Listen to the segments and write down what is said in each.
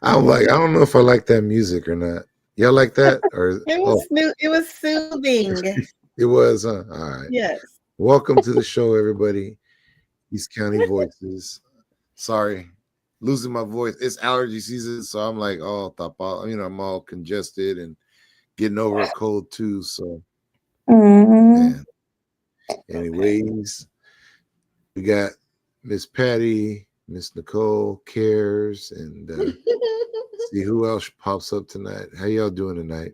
I'm like, I don't know if I like that music or not. Y'all like that? Or It was soothing. It was, huh? All right. Yes. Welcome to the show, everybody. East County Voices. Sorry, losing my voice. It's allergy season, so I'm like, I'm all congested and getting over a cold too. So, man. Anyways, we got Miss Patty, Miss Nicole, Cares, and see who else pops up tonight. How y'all doing tonight?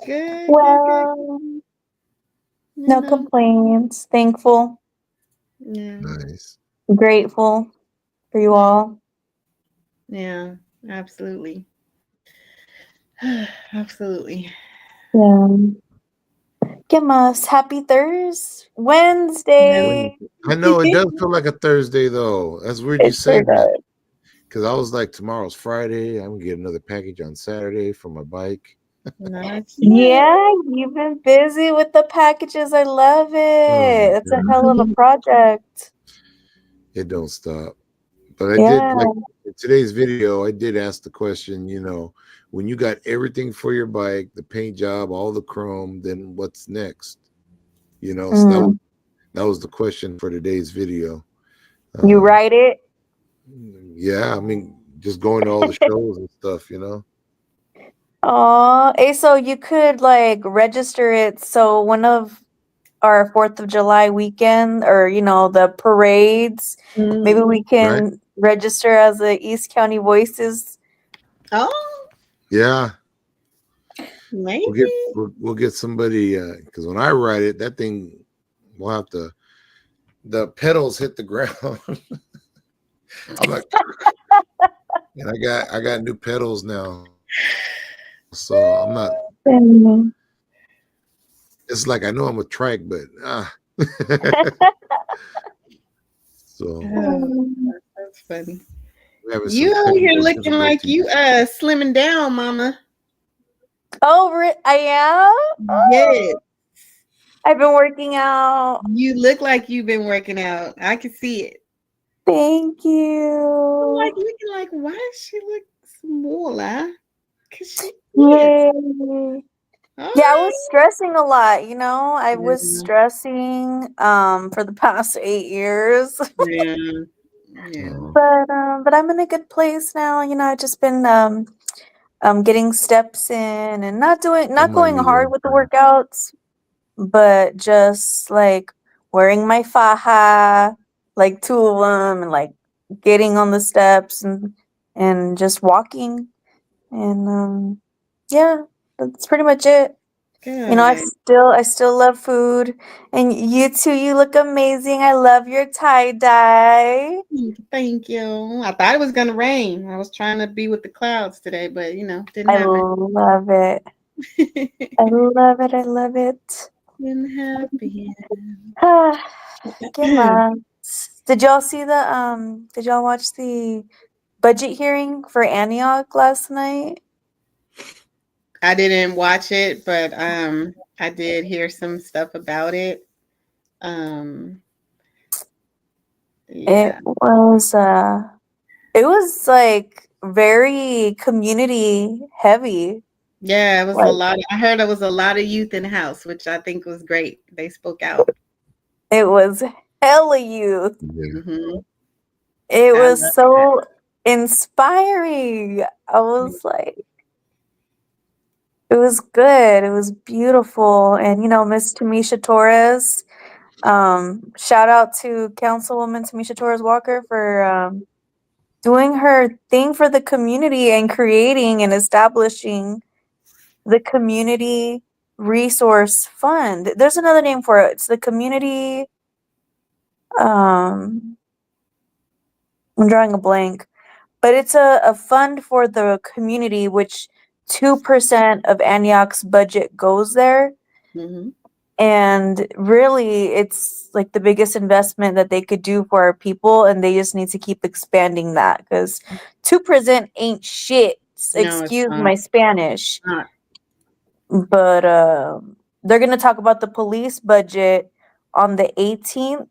Good. Well, good. no complaints. Thankful. Yeah. Nice. Grateful for you all. Yeah, absolutely. Absolutely. Yeah. ¿Qué más? Happy Thursday. Wednesday. I know it does feel like a Thursday though. That's weird you say that. Because I was like, tomorrow's Friday. I'm gonna get another package on Saturday for my bike. Yeah, you've been busy with the packages. I love it. It's a hell of a project. It don't stop. But I did, like in today's video, I did ask the question, when you got everything for your bike, the paint job, all the chrome, then what's next? So that was the question for today's video. You write it? Yeah, I mean, just going to all the shows and stuff, Oh, so you could like register it. So one of our 4th of July weekend, or the parades, maybe we can register as the East County Voices. Oh, yeah. Maybe we'll get somebody, because when I ride it, that thing will have to, the pedals hit the ground. I'm like, and I got new pedals now, so I'm not. It's like I know I'm a trike, but so that's funny. You out here looking like you slimming down, Mama. Oh, I am? Yes. I've been working out. You look like you've been working out. I can see it. Thank you. I'm like looking like, why does she look smaller? Cause she Yeah, I was stressing a lot, I was stressing for the past 8 years. Yeah. But I'm in a good place now. I've just been getting steps in and not going hard with the workouts, but just like wearing my faja, like 2 of them, and like getting on the steps and just walking. And yeah, that's pretty much it. I still love food. And you too, you look amazing. I love your tie-dye. Thank you. I thought it was gonna rain. I was trying to be with the clouds today, but didn't happen. I love it. I love it. I love it. Didn't happen. Did y'all see did y'all watch the budget hearing for Antioch last night? I didn't watch it, but I did hear some stuff about it. Yeah. It was like very community heavy. Yeah, it was a lot. I heard there was a lot of youth in the house, which I think was great. They spoke out. It was hella youth. Mm-hmm. It was so inspiring. I was like, it was good. It was beautiful. And, Miss Tamisha Torres, shout out to Councilwoman Tamisha Torres Walker for doing her thing for the community and creating and establishing the Community Resource Fund. There's another name for it. It's the Community I'm drawing a blank, but it's a fund for the community, which 2% of Antioch's budget goes there. Mm-hmm. And really, it's like the biggest investment that they could do for our people, and they just need to keep expanding that because 2% ain't shit. No, it's Excuse not. my Spanish. Not. But they're going to talk about the police budget on the 18th.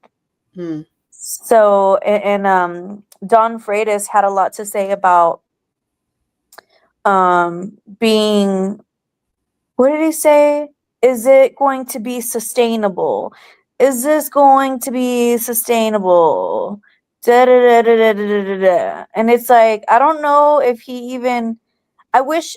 Hmm. So, and Don Freitas had a lot to say about being, what did he say? Is it going to be sustainable? Is this going to be sustainable? Da, da, da, da, da, da, da, da. And it's like, I don't know if he even, I wish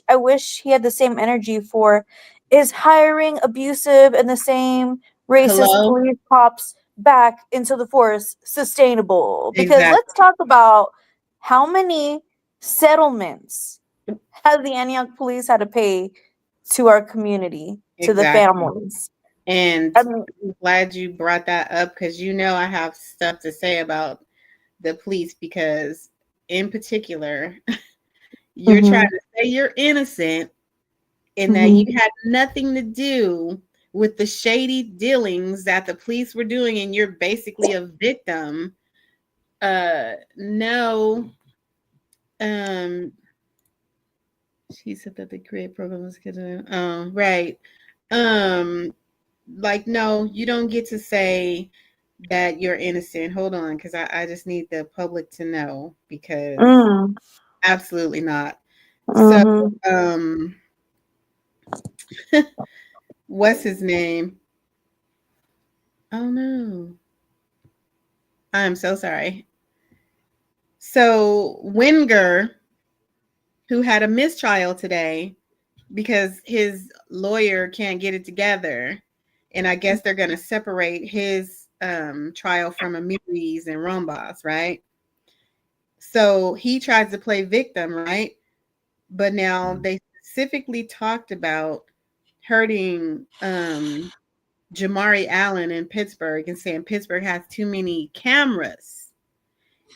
he had the same energy for, is hiring abusive and the same racist Hello? police cops back into the force sustainable? Because Exactly. let's talk about how many settlements has the Antioch police had to pay to our community, to the Exactly. families. And I mean, I'm glad you brought that up because I have stuff to say about the police because, in particular, you're Mhm. trying to say you're innocent and that you had nothing to do with the shady dealings that the police were doing, and you're basically a victim. No. She said that the create program was gonna. Oh, right. Like, no, you don't get to say that you're innocent. Hold on, because I just need the public to know because absolutely not. So, what's his name? Oh no. I'm so sorry. So Wenger, who had a mistrial today because his lawyer can't get it together, and I guess they're going to separate his trial from Amiris and Rombas, right? So he tries to play victim, right? But now they specifically talked about hurting Jamari Allen in Pittsburgh and saying Pittsburgh has too many cameras.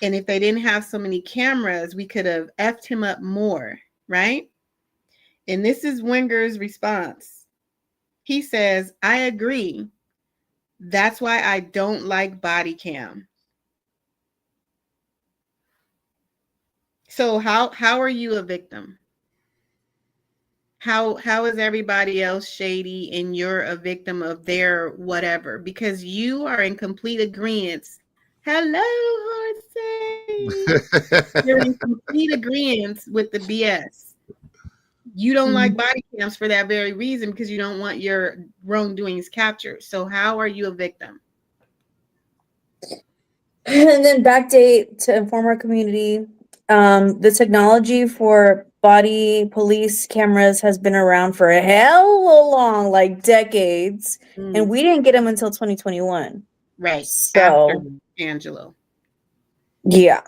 And if they didn't have so many cameras, we could have effed him up more, right? And this is Wenger's response. He says, I agree. That's why I don't like body cam. So how are you a victim? How is everybody else shady and you're a victim of their whatever? Because you are in complete agreement. Hello, Jose. You're in complete agreement with the BS. You don't like body cams for that very reason because you don't want your wrongdoings captured. So how are you a victim? And then backdate to inform our community. The technology for body police cameras has been around for a hell of a long, like decades, and we didn't get them until 2021. Right. So, after Angelo. Yeah.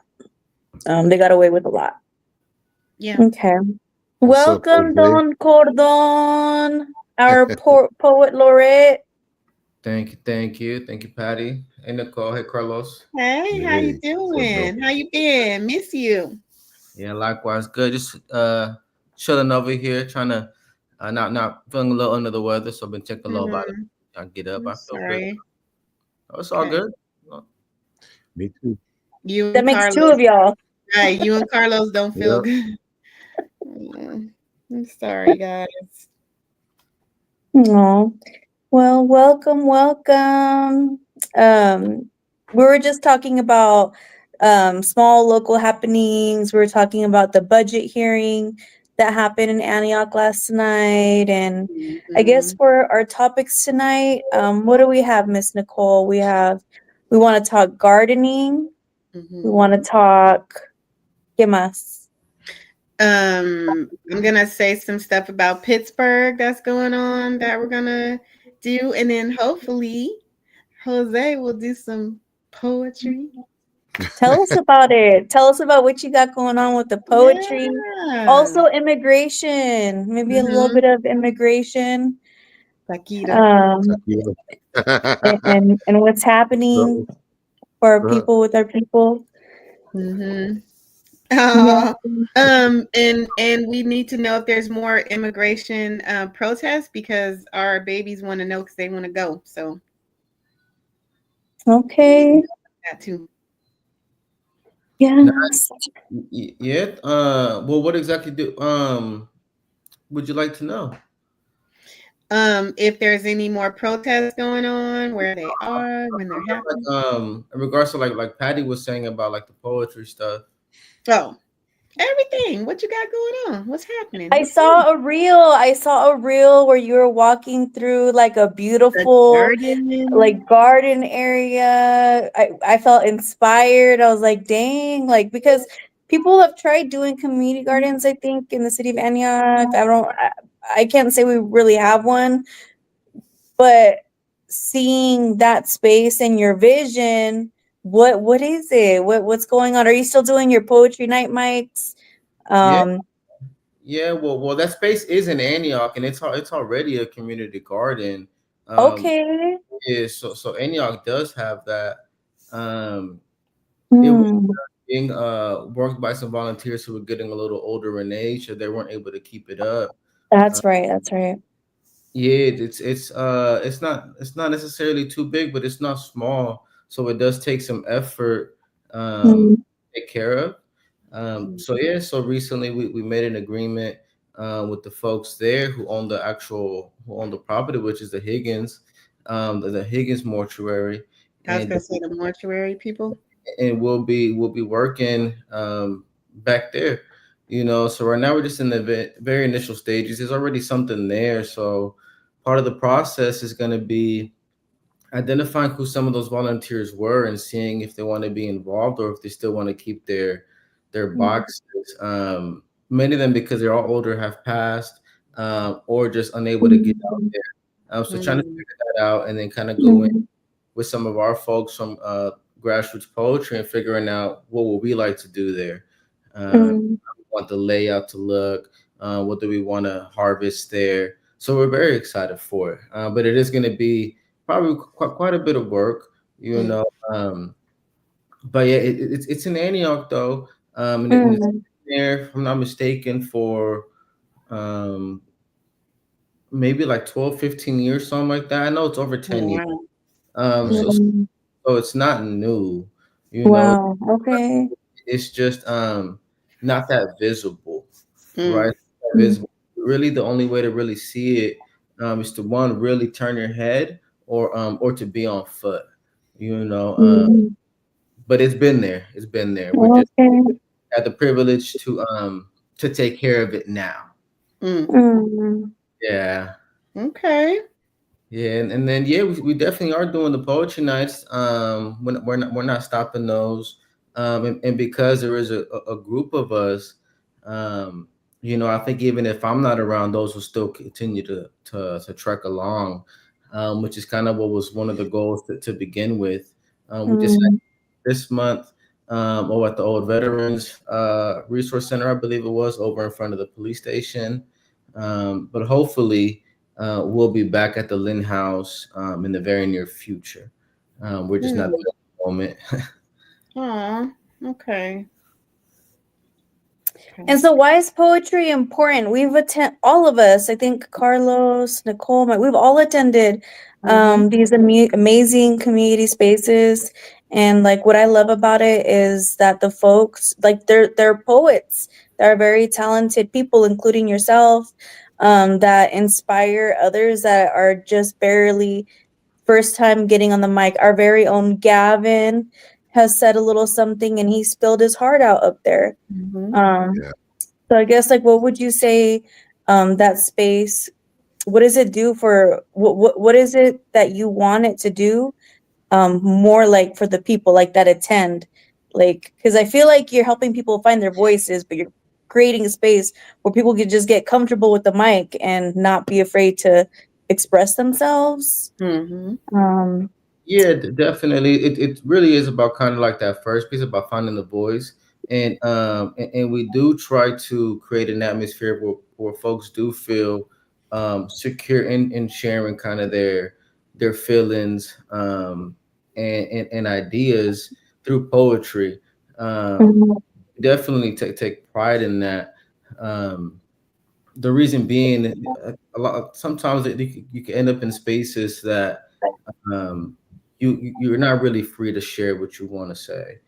They got away with a lot. Yeah. Okay. Welcome, Don Cordon, our poet laureate. Thank you, Patty. Hey, Nicole. Hey, Carlos. Hey, how you doing? How you been? Miss you. Yeah, likewise. Good. Just chilling over here, trying to not feeling a little under the weather, so I've been checking low about it. I get up. I feel good. Oh, it's all good. Me too. That makes Carlos, 2 of y'all. Right, you and Carlos don't feel good. I'm sorry, guys. No. Well, welcome. We were just talking about small local happenings. We were talking about the budget hearing that happened in Antioch last night. And I guess for our topics tonight, what do we have, Miss Nicole? We want to talk gardening. We want to talk, ¿qué más? I'm gonna say some stuff about Pittsburgh that's going on that we're gonna do, and then hopefully Jose will do some poetry. Tell us about it. Tell us about what you got going on with the poetry. Yeah. Also immigration. Maybe a little bit of immigration. Paquita. And what's happening. for our people with our people. Mm-hmm. Yeah. And we need to know if there's more immigration protests because our babies want to know because they want to go. So Okay. that too. Yes. Yeah. Well, what exactly would you like to know? If there's any more protests going on, where they are, when they're happening. In regards to like Patty was saying about like the poetry stuff. Oh, everything. What you got going on? What's happening? I saw a reel. I saw a reel where you were walking through like a beautiful like garden area. I felt inspired. I was like, dang, like because people have tried doing community gardens, I think, in the city of Antioch. I can't say we really have one, but seeing that space and your vision, what is it? What's going on? Are you still doing your poetry night mics? Yeah, well, that space is in Antioch, and it's already a community garden. Okay. Yeah, so Antioch does have that. It was Mm, being worked by some volunteers who were getting a little older in age, so they weren't able to keep it up. that's right. That's right. Yeah, it's not necessarily too big, but it's not small, so it does take some effort Mm, to take care of. So yeah, so recently we made an agreement with the folks there who own the property, which is the Higgins, the Higgins mortuary, I was and gonna say the mortuary people. we'll be working back there. So right now we're just in the very initial stages. There's already something there, so part of the process is going to be identifying who some of those volunteers were and seeing if they want to be involved or if they still want to keep their boxes. Many of them, because they're all older, have passed or just unable to get out mm, there. So trying to Mm. figure that out and then kind of go in mm, with some of our folks from grassroots poetry and figuring out what would we like to do there. mm, How we want the layout to look. What do we want to harvest there? So we're very excited for it. But it is going to be probably quite a bit of work, you Mm. know. But yeah, it's in Antioch though, and it's mm. there, if I'm not mistaken, for um, maybe like 12, 15 years, something like that. I know it's over Oh, 10 years. wow. So Mm. it's not new, you know. Wow. Okay. It's just not that visible, Mm. right? That Mm, visible. Really, the only way to really see it is to one really turn your head or to be on foot, you know. mm. But it's been there. It's been there. We just Okay. had the privilege to take care of it now. Mm. Mm, Yeah. Okay. Yeah, and then yeah, we definitely are doing the poetry nights. We're not stopping those. And because there is a group of us, um, I think even if I'm not around, those will still continue to trek along, which is kind of what was one of the goals to begin with. We just mm, this month over at the Old Veterans Resource Center, I believe it was, over in front of the police station. But hopefully, we'll be back at the Lynn House in the very near future. We're just not Mm. there at the moment. Aw, okay. And so, why is poetry important? We've attended, all of us, I think Carlos, Nicole, we've all attended these amazing community spaces. And like what I love about it is that the folks, like they're poets. They're very talented people, including yourself, that inspire others that are just barely first time getting on the mic. Our very own Gavin has said a little something and he spilled his heart out up there. Um, Yeah. so I guess like what would you say that space, what does it do for what is it that you want it to do more like for the people like that attend? Like cuz I feel like you're helping people find their voices, but you're creating a space where people can just get comfortable with the mic and not be afraid to express themselves. Mm-hmm. Yeah, definitely. It really is about kind of like that first piece about finding the voice, and we do try to create an atmosphere where folks do feel secure in sharing kind of their feelings. and ideas through poetry. Definitely take pride in that. The reason being, sometimes you can end up in spaces that you're not really free to share what you want to say,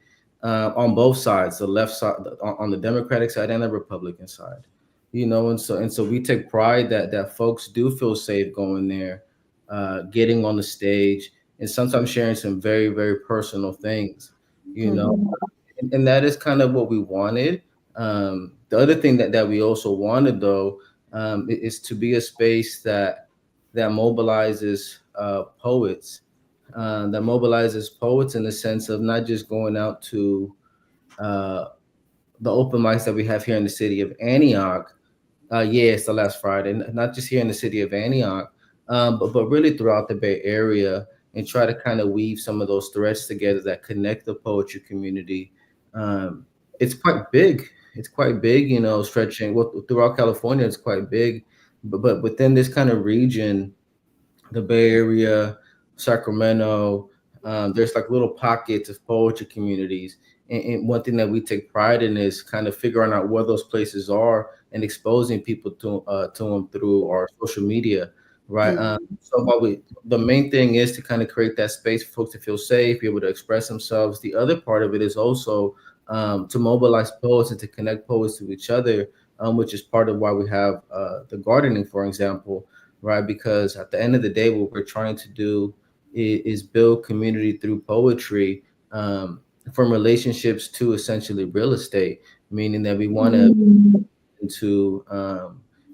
on both sides, the left side, on the Democratic side and the Republican side, and so we take pride that folks do feel safe going there, getting on the stage, and sometimes sharing some very, very personal things, you know, and that is kind of what we wanted. The other thing that we also wanted, though, is to be a space that mobilizes poets, in the sense of not just going out to uh, the open mics that we have here in the city of Antioch. Yeah, it's the last Friday, not just here in the city of Antioch, but really throughout the Bay Area, and try to kind of weave some of those threads together that connect the poetry community. Um, it's quite big. It's quite big, stretching throughout California. It's quite big, but within this kind of region, the Bay Area, Sacramento. There's like little pockets of poetry communities. And one thing that we take pride in is kind of figuring out where those places are and exposing people to them through our social media, right? So the main thing is to kind of create that space for folks to feel safe, be able to express themselves. The other part of it is also to mobilize poets and to connect poets to each other, which is part of why we have the gardening, for example, right? Because at the end of the day, what we're trying to do is build community through poetry, from relationships to essentially real estate, meaning that we want to into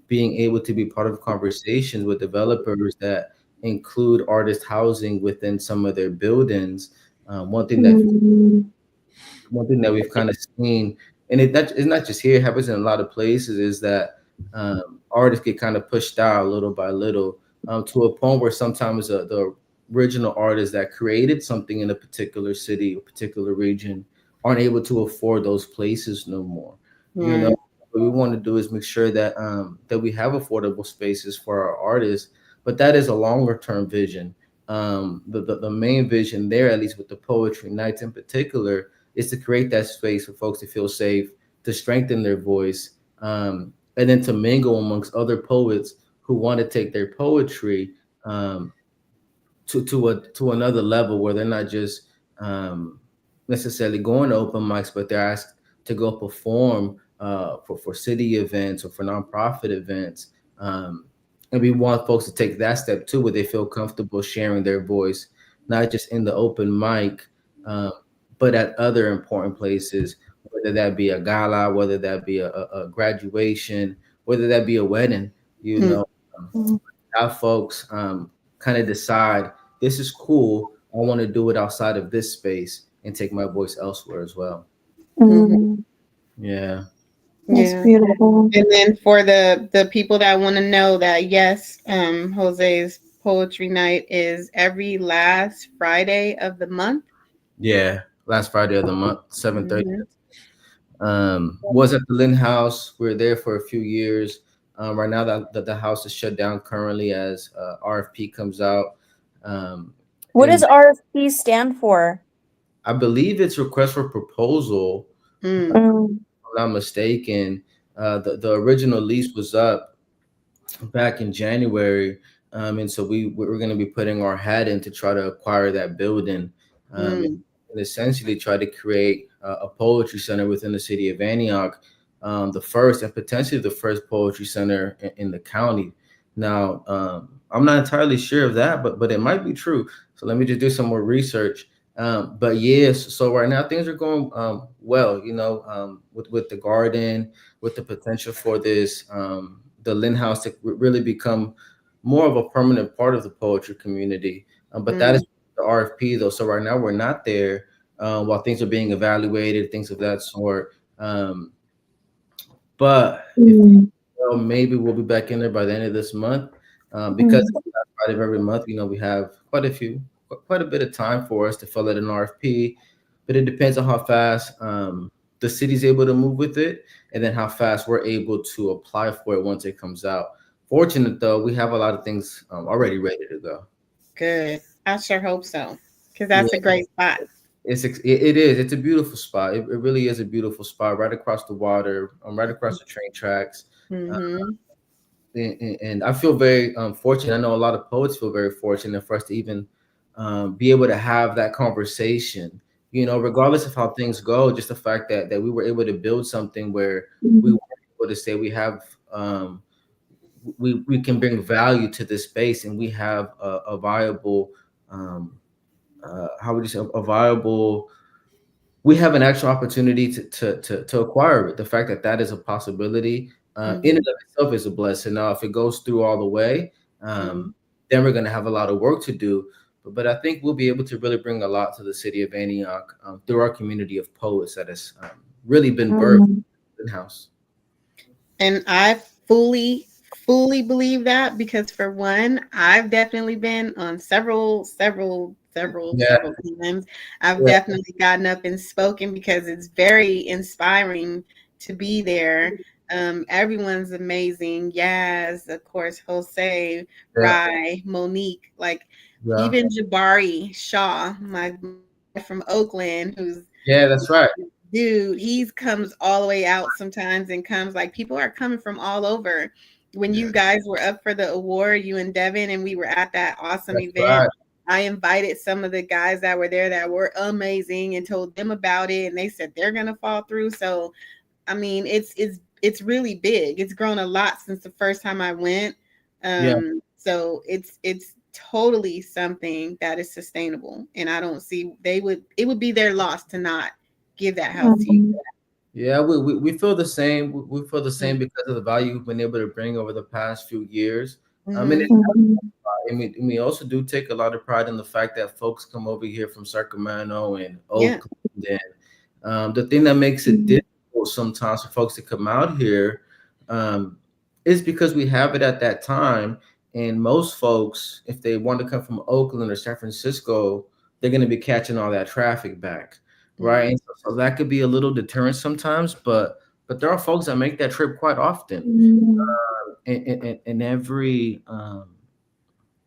being able to be part of conversations with developers that include artist housing within some of their buildings. One thing that we've kind of seen, and it's not just here, it happens in a lot of places, is that artists get kind of pushed out little by little, to a point where sometimes the original artists that created something in a particular city or particular region aren't able to afford those places no more. What we want to do is make sure that that we have affordable spaces for our artists, but that is a longer term vision. The main vision there, at least with the poetry nights in particular, is to create that space for folks to feel safe, to strengthen their voice, and then to mingle amongst other poets who want to take their poetry to another level, where they're not just necessarily going to open mics, but they're asked to go perform for city events or for nonprofit events. And we want folks to take that step too, where they feel comfortable sharing their voice, not just in the open mic, but at other important places, whether that be a gala, whether that be a graduation, whether that be a wedding. Have folks kind of decide, this is cool, I want to do it outside of this space and take my voice elsewhere as well. Yeah. That's beautiful. And then for the people that want to know that, yes, Jose's poetry night is every last Friday of the month. Yeah, last Friday of the month, 7:30. Was at the Lynn House. We were there for a few years. Right now that the house is shut down currently as RFP comes out. What does RFP stand for? I believe it's request for proposal. If I'm not mistaken. The original lease was up back in January, and so we're going to be putting our hat in to try to acquire that building, and essentially try to create a poetry center within the city of Antioch, the first and potentially the first poetry center in the county. Now, I'm not entirely sure of that, but it might be true. So let me just do some more research. But yes, so right now things are going well, with the garden, with the potential for this, the Lynn House to really become more of a permanent part of the poetry community. But that is the RFP though. So right now we're not there while things are being evaluated, things of that sort. But maybe we'll be back in there by the end of this month, because last Friday of every month, we have quite a bit of time for us to fill out an RFP, but it depends on how fast the city's able to move with it, and then how fast we're able to apply for it once it comes out. Fortunate though, we have a lot of things already ready to go. Good. I sure hope so. because that's a great spot. It is. It's a beautiful spot. It really is a beautiful spot, right across the water, right across the train tracks. Mm-hmm. And I feel very fortunate. I know a lot of poets feel very fortunate for us to even be able to have that conversation. You know, regardless of how things go, just the fact that we were able to build something where we were able to say we have we can bring value to this space, and we have a viable how would you say a viable, we have an actual opportunity to acquire it. The fact that that is a possibility in and of itself is a blessing. Now, if it goes through all the way, then we're going to have a lot of work to do. But I think we'll be able to really bring a lot to the city of Antioch through our community of poets that has really been birthed in house. And I fully believe that, because for one, I've definitely been on several times. I've definitely gotten up and spoken because it's very inspiring to be there. Everyone's amazing. Yaz, of course, Jose, Rai, Monique, like even Jabari Shaw, my from Oakland, who's that's right. Dude, he comes all the way out sometimes and comes like people are coming from all over. When you guys were up for the award, you and Devin, and we were at that awesome event. Right. I invited some of the guys that were there that were amazing and told them about it, and they said they're gonna fall through. So, I mean, it's really big. It's grown a lot since the first time I went. So it's totally something that is sustainable, and I don't see it would be their loss to not give that house to you. Yeah, we feel the same. We feel the same because of the value we've been able to bring over the past few years. And we also do take a lot of pride in the fact that folks come over here from Sacramento and Oakland. And the thing that makes it difficult sometimes for folks to come out here is because we have it at that time. And most folks, if they want to come from Oakland or San Francisco, they're going to be catching all that traffic back. Right. And so that could be a little deterrent sometimes, but there are folks that make that trip quite often. In every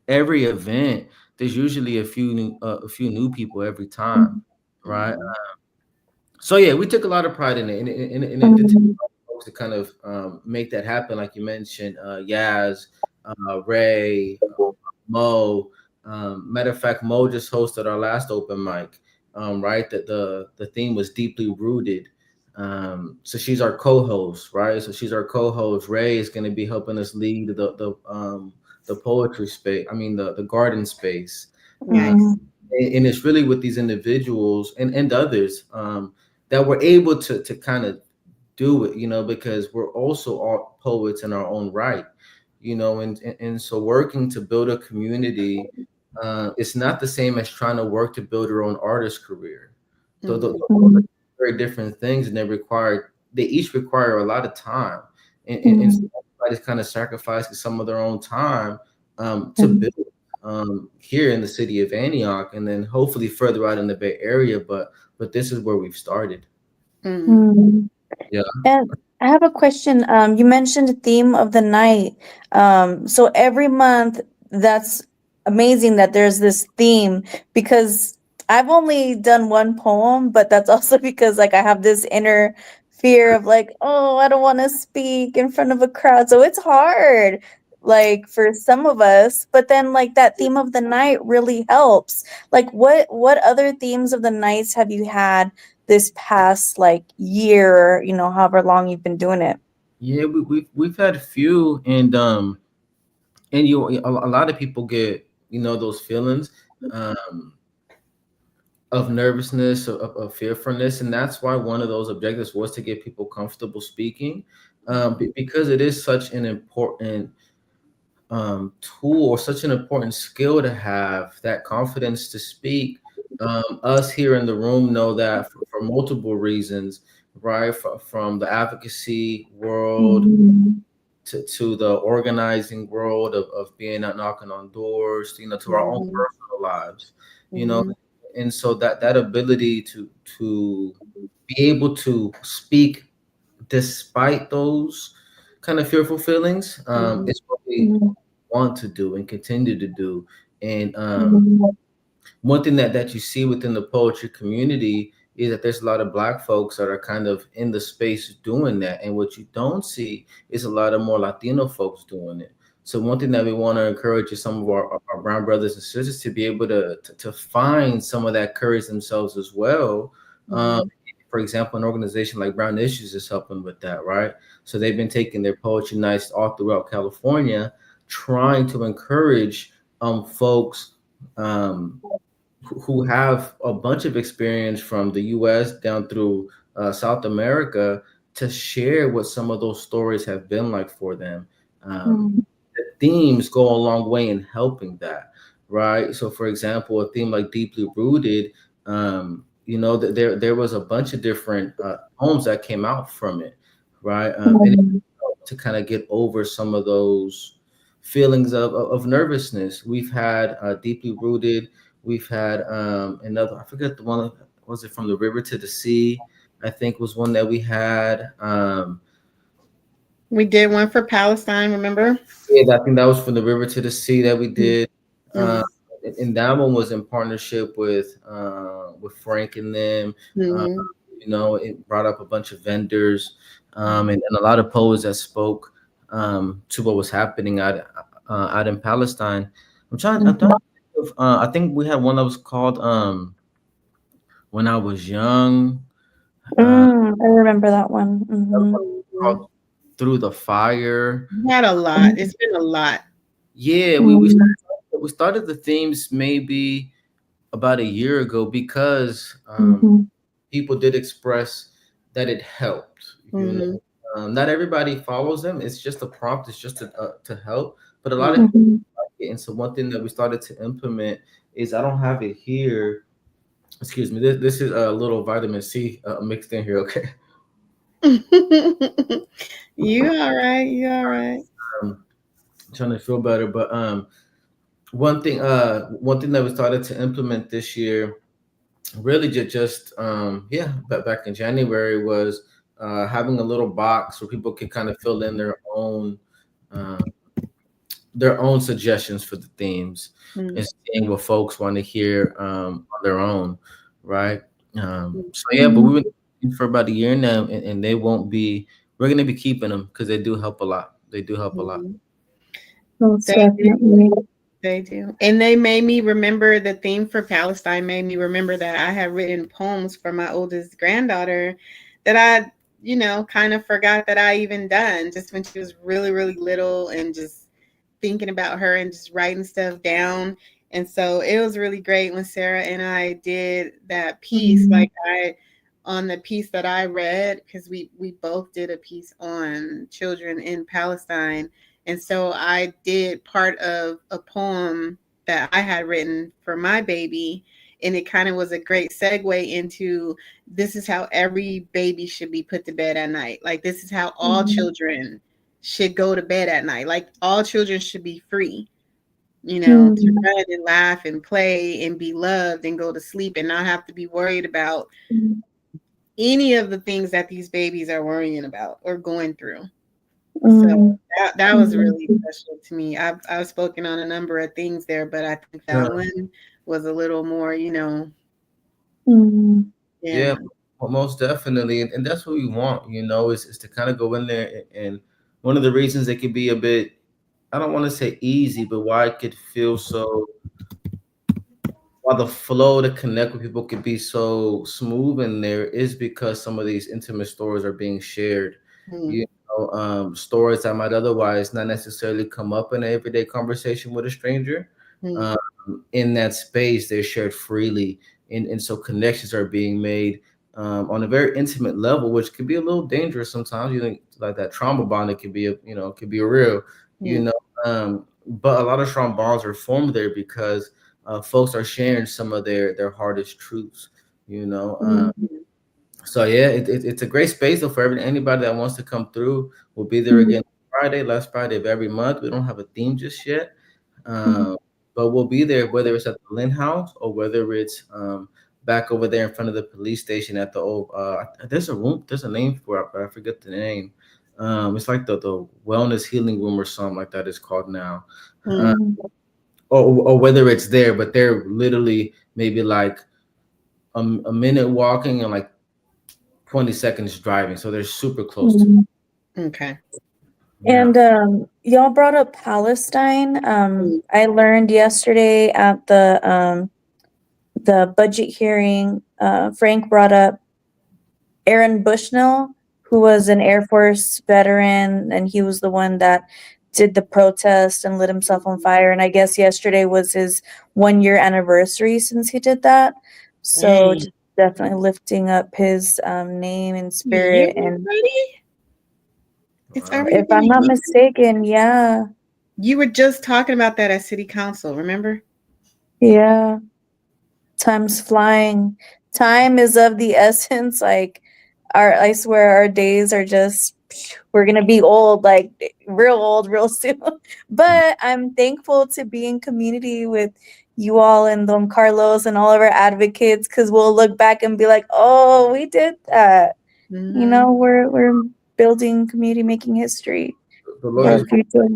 event, there's usually a few new people every time. Right. So yeah, we took a lot of pride in it, and it takes folks to kind of make that happen. Like you mentioned, Yaz, Ray, Mo. Matter of fact, Mo just hosted our last open mic. Right, that the theme was deeply rooted. So she's our co-host, right? So she's our co-host. Ray is going to be helping us lead the poetry space. I mean the garden space. And it's really with these individuals and others that we're able to kind of do it, you know, because we're also all poets in our own right, you know, and so working to build a community. It's not the same as trying to work to build your own artist career. So those are very different things, and they each require a lot of time, and everybody's kind of sacrificing some of their own time to build here in the city of Antioch, and then hopefully further out in the Bay Area. But this is where we've started. Yeah. And I have a question. You mentioned the theme of the night. So every month, that's amazing that there's this theme, because I've only done one poem, but that's also because like I have this inner fear of like, oh, I don't want to speak in front of a crowd. So it's hard, like for some of us, but then like that theme of the night really helps. Like what other themes of the nights have you had this past like year, you know, however long you've been doing it? Yeah, we've had a few, and a lot of people get, you know, those feelings of nervousness, of fearfulness, and that's why one of those objectives was to get people comfortable speaking, because it is such an important tool, or such an important skill to have, that confidence to speak. Us here in the room know that for multiple reasons, right? From the advocacy world to the organizing world of being out knocking on doors, you know, to our own personal lives, you know, and so that ability to be able to speak despite those kind of fearful feelings is what we want to do and continue to do. And one thing that you see within the poetry community is that there's a lot of Black folks that are kind of in the space doing that. And what you don't see is a lot of more Latino folks doing it. So one thing that we want to encourage is some of our brown brothers and sisters to be able to find some of that courage themselves as well. For example, an organization like Brown Issues is helping with that, right? So they've been taking their poetry nights all throughout California, trying to encourage folks who have a bunch of experience from the U.S. down through South America to share what some of those stories have been like for them. The themes go a long way in helping that, right? So, for example, a theme like Deeply Rooted, there was a bunch of different poems that came out from it, right? And to kind of get over some of those feelings of nervousness. We've had Deeply Rooted. We've had another, I forget the one, was it From the River to the Sea? I think was one that we had. We did one for Palestine, remember? Yeah, I think that was From the River to the Sea that we did. And that one was in partnership with Frank and them. It brought up a bunch of vendors and a lot of poets that spoke to what was happening out in Palestine. I think we had one that was called When I Was Young. I remember that one. Called Through the Fire. We had a lot. It's been a lot. Yeah, we started the themes maybe about a year ago because people did express that it helped. Not everybody follows them. It's just a prompt. It's just to help. But a lot of people like it. And so one thing that we started to implement is, I don't have it here. Excuse me. This is a little vitamin C mixed in here. Okay. You all right? You all right? Trying to feel better, but one thing that we started to implement this year, really just back in January, was having a little box where people can kind of fill in their own suggestions for the themes and seeing what folks want to hear on their own, right? But we've been for about a year now, and we're going to be keeping them because they do help a lot. They do help a lot. They do. And they made me remember the theme for Palestine, made me remember that I had written poems for my oldest granddaughter that I, kind of forgot that I even done, just when she was really, really little, and just thinking about her and just writing stuff down. And so it was really great when Sarah and I did that piece, on the piece that I read, because we both did a piece on children in Palestine. And so I did part of a poem that I had written for my baby. And it kind of was a great segue into, this is how every baby should be put to bed at night. Like, this is how all children should go to bed at night. Like, all children should be free, to run and laugh and play and be loved and go to sleep and not have to be worried about any of the things that these babies are worrying about or going through. So that was really special to me. I've spoken on a number of things there, but I think that one was a little more, Yeah, well, most definitely. And that's what we want, is to kind of go in there. And one of the reasons it could be a bit, I don't want to say easy, but why it could feel so, while the flow to connect with people could be so smooth in there, is because some of these intimate stories are being shared. Stories that might otherwise not necessarily come up in an everyday conversation with a stranger. In that space, they're shared freely, and so connections are being made on a very intimate level, which could be a little dangerous sometimes. You think like that trauma bond, it could be real, but a lot of strong bonds are formed there because folks are sharing some of their hardest truths. So yeah, it's a great space though for anybody that wants to come through. We'll be there again last Friday of every month. We don't have a theme just yet, but we'll be there whether it's at the Lynn House or whether it's back over there in front of the police station at the old. There's a name for it, but I forget the name. It's like the Wellness Healing Room or something like that. It's called now. or whether it's there, but they're literally maybe like a minute walking and like 20 seconds driving. So they're super close to. Mhm. Okay. And y'all brought up Palestine. I learned yesterday at the budget hearing, Frank brought up Aaron Bushnell, who was an Air Force veteran, and he was the one that did the protest and lit himself on fire. And I guess yesterday was his 1 year anniversary since he did that. So Dang. just definitely lifting up his name and You spirit. And already? It's Wow. already if been I'm a not year? mistaken, yeah. You were just talking about that at City Council, remember? Yeah. Time's flying. Time is of the essence. Like I swear our days are just, we're gonna be old, like old real soon. But I'm thankful to be in community with you all and Don Carlos and all of our advocates, because we'll look back and be like, oh, we did that. You know, we're building community, making history The for Lord our is future.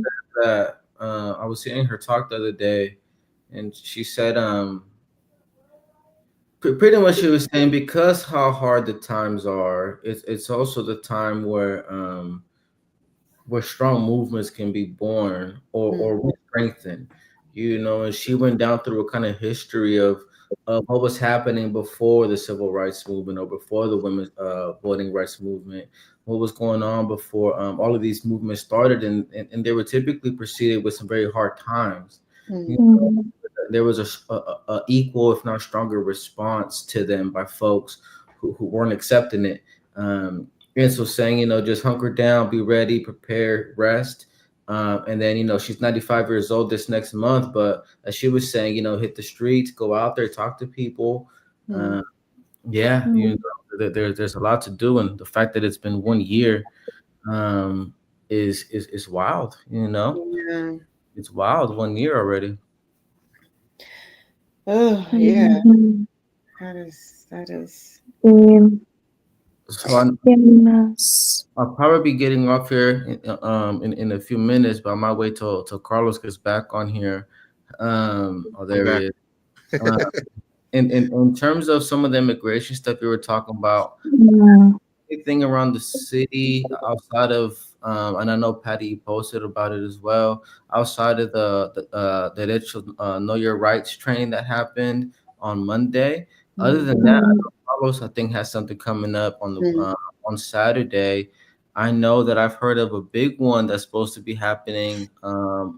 that I was hearing her talk the other day, and she said, pretty much she was saying because how hard the times are, it's also the time where strong movements can be born or strengthened, you know. And she went down through a kind of history of what was happening before the civil rights movement or before the women's voting rights movement, what was going on before all of these movements started, and they were typically preceded with some very hard times. You know, Mhm. there was a equal, if not stronger, response to them by folks who weren't accepting it. And so saying, you know, just hunker down, be ready, prepare, rest. And then, you know, she's 95 years old this next month, but as she was saying, you know, hit the streets, go out there, talk to people. Yeah, you Mhm. know, there's a lot to do. And the fact that it's been 1 year is wild, you know, Yeah. it's wild, 1 year already. Oh, yeah. Mhm. That is. So I'll probably be getting off here in a few minutes, but I might wait till Carlos gets back on here. Oh, there he is. Uh, in terms of some of the immigration stuff you were talking about, Yeah. anything around the city outside of, and I know Patty posted about it as well. Outside of the initial Know Your Rights training that happened on Monday. Other than that, I know Carlos, I think, has something coming up on Saturday. I know that I've heard of a big one that's supposed to be happening not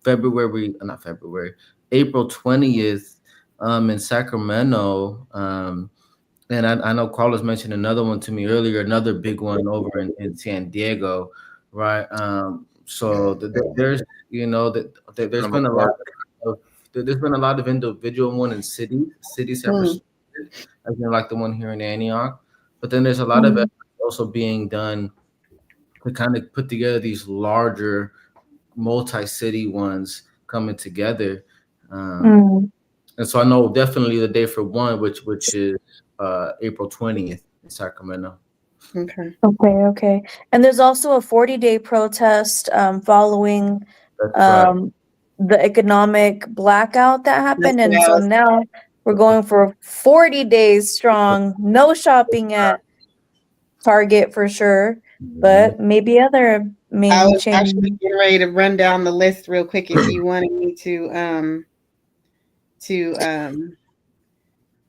February, April 20th in Sacramento. And I know Carlos mentioned another one to me earlier, another big one over in San Diego, right? So there's, you know, there's been a lot of individual one in cities have Mm. responded, as in like the one here in Antioch, but then there's a lot of effort also being done to kind of put together these larger multi-city ones coming together. And so I know definitely the day for one, which is April 20th in Sacramento. Okay. Okay. And there's also a 40-day protest following That's right. the economic blackout that happened. That's And what I so was. now we're going for 40 days strong, no shopping at Target for sure, but maybe other I main was actually chain. getting ready to run down the list real quick if you wanted me to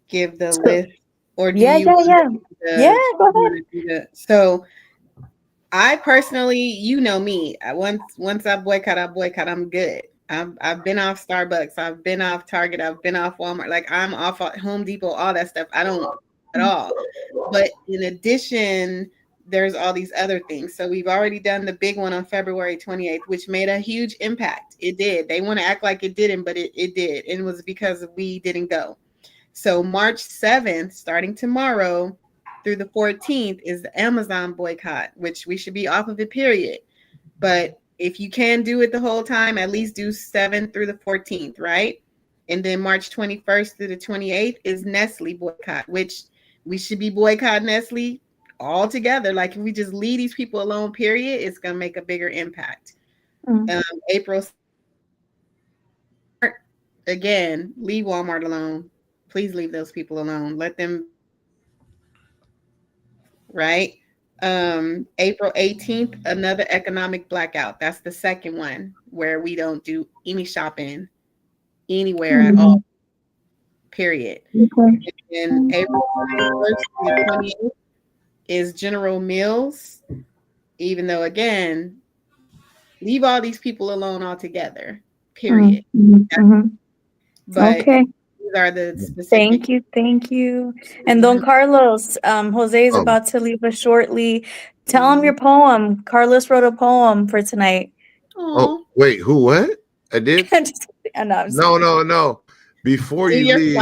give the So, list, or do yeah, you want yeah. Yeah, go ahead. to do that? So I personally, you know me, once I boycott, I'm good. I've been off Starbucks, I've been off Target, I've been off Walmart, like I'm off at Home Depot, all that stuff. I don't at all. But in addition, there's all these other things. So we've already done the big one on February 28th, which made a huge impact. It did. They want to act like it didn't, but it did. And it was because we didn't go. So March 7th, starting tomorrow through the 14th, is the Amazon boycott, which we should be off of it, period. But if you can do it the whole time, at least do 7th through the 14th, right? And then March 21st through the 28th is Nestle boycott, which we should be boycotting Nestle all together. Like if we just leave these people alone, period, it's going to make a bigger impact. April again, leave Walmart alone. Please leave those people alone. Let them, right? April 18th, another economic blackout. That's the second one where we don't do any shopping anywhere at all, period. Okay. And April 21st to the 28th is General Mills, even though, again, leave all these people alone altogether, period. But Okay. these are the specific. Thank you. And Don Carlos, Jose is about to leave us shortly. Tell him your poem. Carlos wrote a poem for tonight. Oh, wait, who, what? I did? No. Before you leave,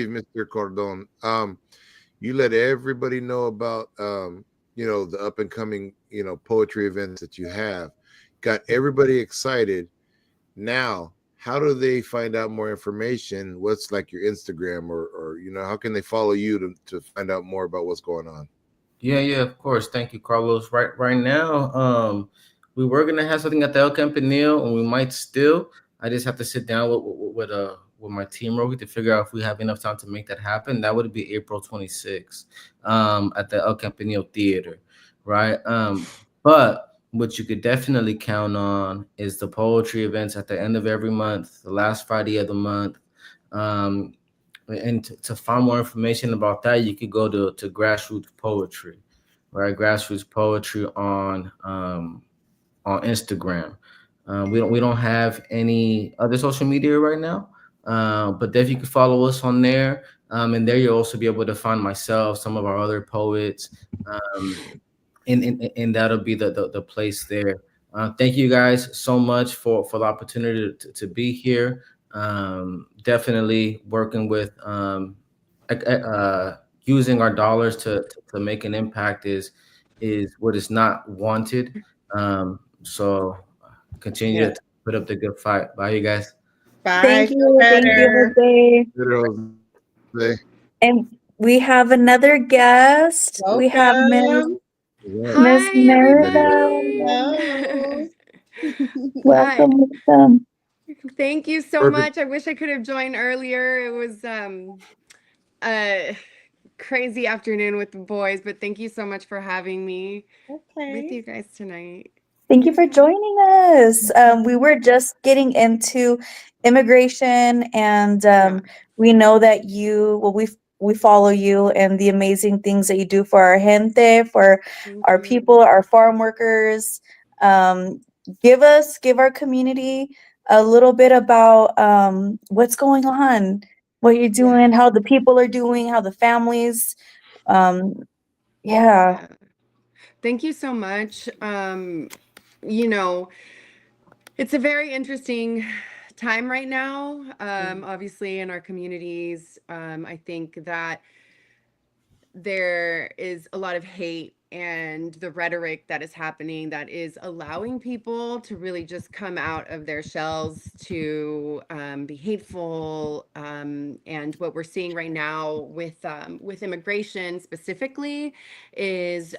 Mr. Cordon, you let everybody know about, the up and coming, poetry events that you have. Got everybody excited. Now, how do they find out more information? What's like your Instagram or how can they follow you to find out more about what's going on? Yeah, of course. Thank you, Carlos. Right now, we were gonna have something at the El Campanile, and we might still. I just have to sit down with my team real quick to figure out if we have enough time to make that happen. That would be April 26th, at the El Campanile Theater, right? But what you could definitely count on is the poetry events at the end of every month, the last Friday of the month. And to find more information about that, you could go to Grassroots Poetry, right? Grassroots Poetry on Instagram. We don't have any other social media right now, but if you could follow us on there, and there you'll also be able to find myself, some of our other poets, and that'll be the place there. Thank you guys so much for the opportunity to be here. Definitely working with using our dollars to make an impact is what is not wanted. So continue to put up the good fight. Bye, you guys. Bye. Thank you, Jose. And we have another guest. Welcome. We have Miss Merida. Welcome. Thank you so much. I wish I could have joined earlier. It was a crazy afternoon with the boys, but thank you so much for having me with you guys tonight. Thank you for joining us. We were just getting into immigration, and we know that we follow you and the amazing things that you do for our gente, for our people, our farm workers. Give our community a little bit about what's going on, what you're doing, how the people are doing, how the families. Thank you so much. It's a very interesting time right now, obviously in our communities. I think that there is a lot of hate and the rhetoric that is happening that is allowing people to really just come out of their shells to be hateful. And what we're seeing right now with immigration specifically is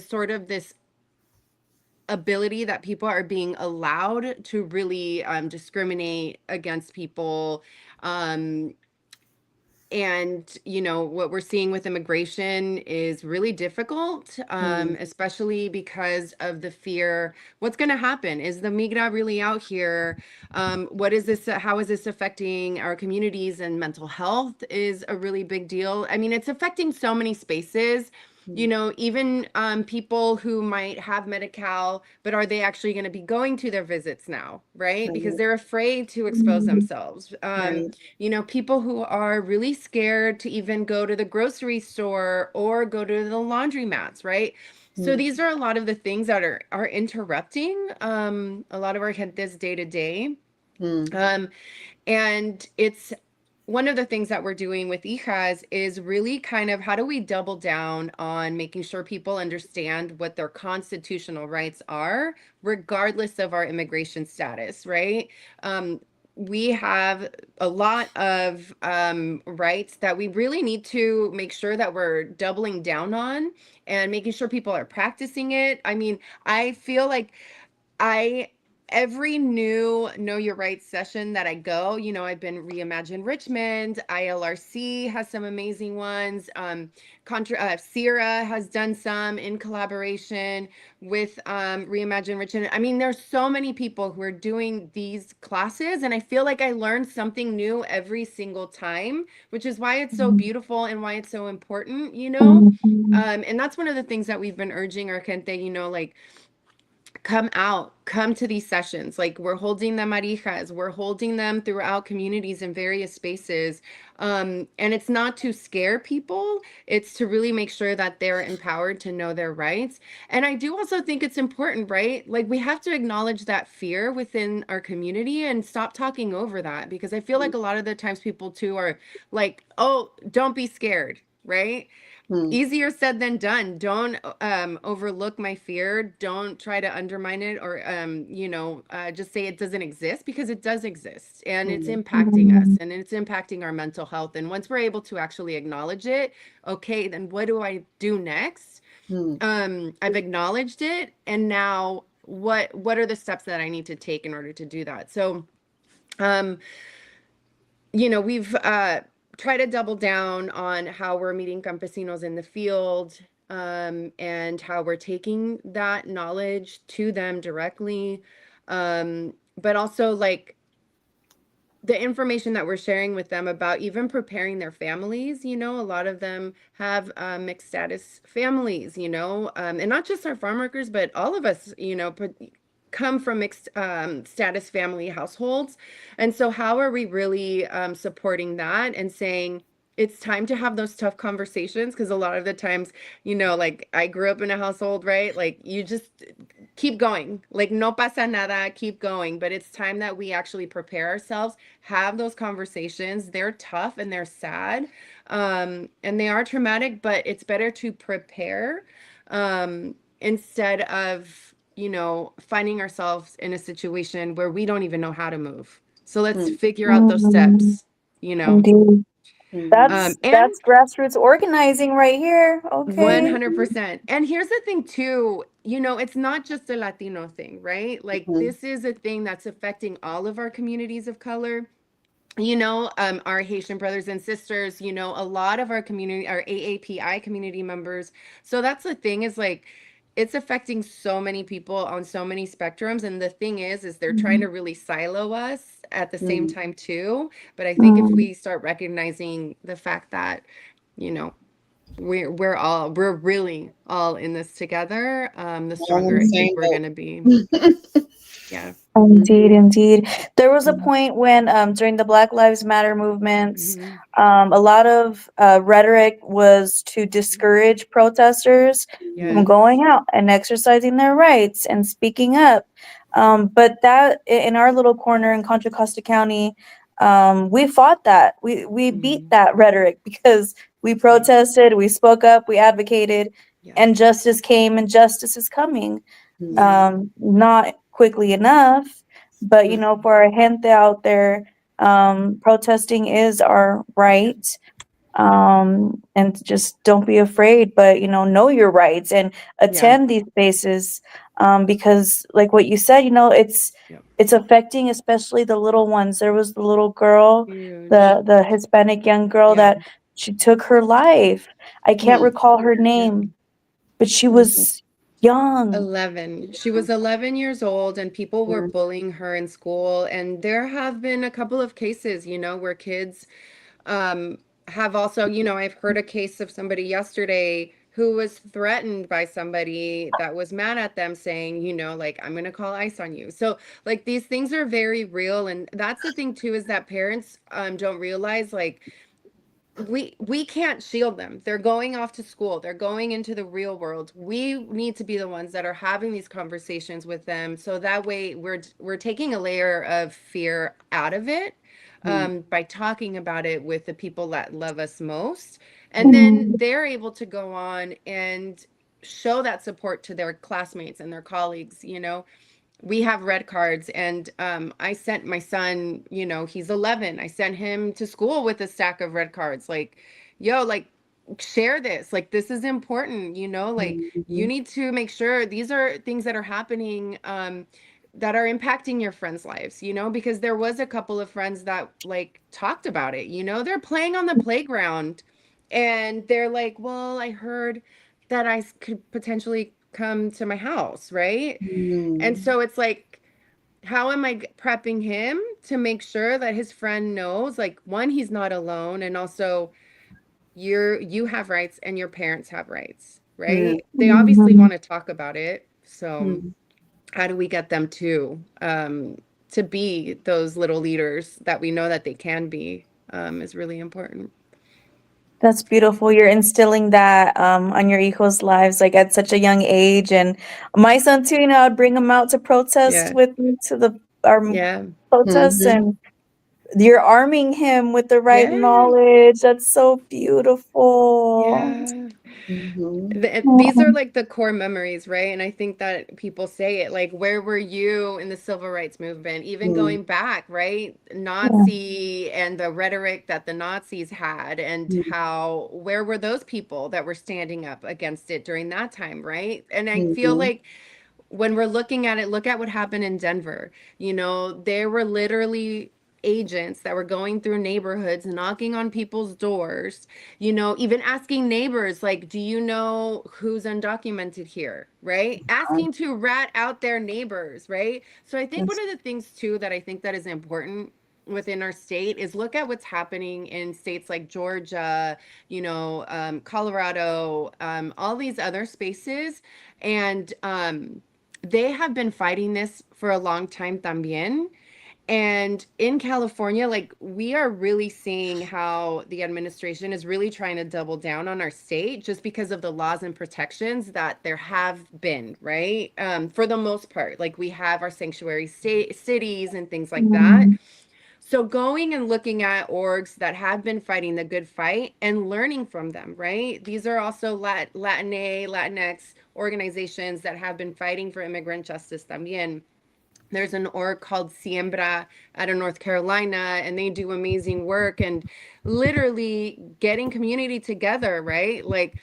sort of this ability that people are being allowed to really discriminate against people. And what we're seeing with immigration is really difficult, especially because of the fear. What's going to happen? Is the migra really out here? What is this? How is this affecting our communities? And mental health is a really big deal. I mean, it's affecting so many spaces. Even people who might have Medi-Cal, but are they actually going to be going to their visits now, right? Because they're afraid to expose themselves. People who are really scared to even go to the grocery store or go to the laundromats, right? So these are a lot of the things that are interrupting a lot of our this day to day. And it's one of the things that we're doing with Hijas is really kind of how do we double down on making sure people understand what their constitutional rights are, regardless of our immigration status, right? We have a lot of rights that we really need to make sure that we're doubling down on and making sure people are practicing it. I mean, I feel like I every new Know Your Rights session that I go, you know, I've been Reimagine Richmond, ILRC has some amazing ones. Sierra has done some in collaboration with Reimagine Richmond. I mean, there's so many people who are doing these classes, and I feel like I learn something new every single time, which is why it's so beautiful and why it's so important, you know? And that's one of the things that we've been urging our gente, you know, like, come out, come to these sessions. Like, we're holding them marijas, we're holding them throughout communities in various spaces. And it's not to scare people, it's to really make sure that they're empowered to know their rights. And I do also think it's important, right? Like, we have to acknowledge that fear within our community and stop talking over that, because I feel like a lot of the times people too are like, oh, don't be scared, right? Easier said than done. Don't overlook my fear. Don't try to undermine it, or you know, just say it doesn't exist, because it does exist, and it's impacting us, and it's impacting our mental health. And once we're able to actually acknowledge it, okay, then what do I do next? I've acknowledged it, and now what are the steps that I need to take in order to do that? So you know, we've try to double down on how we're meeting campesinos in the field, and how we're taking that knowledge to them directly. But also, like, the information that we're sharing with them about even preparing their families, you know, a lot of them have mixed status families, you know, and not just our farm workers, but all of us, you know, come from mixed status family households. And so how are we really supporting that and saying it's time to have those tough conversations? Because a lot of the times, you know, like, I grew up in a household, right? Like, you just keep going, like, no pasa nada, keep going. But it's time that we actually prepare ourselves, have those conversations. They're tough and they're sad, and they are traumatic, but it's better to prepare instead of, you know, finding ourselves in a situation where we don't even know how to move. So let's figure out those steps, you know. Indeed. And That's grassroots organizing right here. Okay. 100%. And here's the thing too, you know, it's not just a Latino thing, right? Like, this is a thing that's affecting all of our communities of color. You know, our Haitian brothers and sisters, you know, a lot of our community, our AAPI community members. So that's the thing, is like, it's affecting so many people on so many spectrums. And the thing is they're trying to really silo us at the same time too. But I think if we start recognizing the fact that, you know, we're really all in this together, the stronger I think we're gonna be. Yeah. Indeed. There was a point when during the Black Lives Matter movements, a lot of rhetoric was to discourage protesters from going out and exercising their rights and speaking up. But that, in our little corner in Contra Costa County, we fought that. We beat that rhetoric, because we protested, we spoke up, we advocated, and justice came, and justice is coming. Not quickly enough, but you know, for our gente out there, protesting is our right. And just don't be afraid, but you know your rights and attend these spaces, because like what you said, you know, it's affecting especially the little ones. There was the little girl, the Hispanic young girl that she took her life. I can't recall her name, but she was young. 11. She was 11 years old, and people were bullying her in school. And there have been a couple of cases, you know, where kids have also, you know, I've heard a case of somebody yesterday who was threatened by somebody that was mad at them, saying, you know, like, I'm going to call ICE on you. So like, these things are very real. And that's the thing too, is that parents don't realize, like, we can't shield them. They're going off to school. They're going into the real world. We need to be the ones that are having these conversations with them. So that way we're taking a layer of fear out of it, by talking about it with the people that love us most. And then they're able to go on and show that support to their classmates and their colleagues. You know, we have red cards, and I sent my son, you know, he's 11. I sent him to school with a stack of red cards. Like, yo, like, share this. Like, this is important, you know, like, you need to make sure these are things that are happening. that are impacting your friends' lives, you know, because there was a couple of friends that like talked about it, you know, they're playing on the playground and they're like, well, I heard that could potentially come to my house, right? And so it's like, how am I prepping him to make sure that his friend knows, like, one, he's not alone, and also you have rights and your parents have rights, right? They obviously want to talk about it. So how do we get them to be those little leaders that we know that they can be, is really important. That's beautiful. You're instilling that on your hijos' lives, like at such a young age. And my son too, you know, I'd bring him out to protest Yeah. with me to our Yeah. protests, and you're arming him with the right Yeah. knowledge. That's so beautiful. Yeah. These are like the core memories, right? And I think that people say it like, where were you in the civil rights movement? Even going back, right? Nazi and the rhetoric that the Nazis had, and how, where were those people that were standing up against it during that time, right? And I feel like when we're looking at it, look at what happened in Denver. You know, there were literally agents that were going through neighborhoods, knocking on people's doors, you know, even asking neighbors, like, do you know who's undocumented here, right? Asking to rat out their neighbors, right? So I think one of the things too that I think that is important within our state is look at what's happening in states like Georgia, you know, Colorado, all these other spaces. And they have been fighting this for a long time también. And in California, like, we are really seeing how the administration is really trying to double down on our state just because of the laws and protections that there have been, right? For the most part, like, we have our sanctuary cities and things like that. So going and looking at orgs that have been fighting the good fight and learning from them, right? These are also Latinx organizations that have been fighting for immigrant justice también. There's an org called Siembra out of North Carolina, and they do amazing work and literally getting community together, right? Like,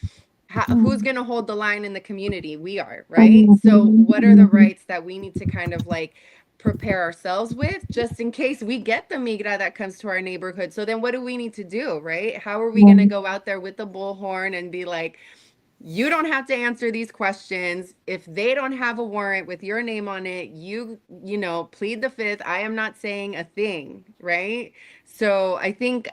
who's going to hold the line in the community? We are, right? So what are the rights that we need to kind of like prepare ourselves with just in case we get the migra that comes to our neighborhood? So then what do we need to do, right? How are we going to go out there with the bullhorn and be like, you don't have to answer these questions. If they don't have a warrant with your name on it, you know, plead the fifth. I am not saying a thing, right? So I think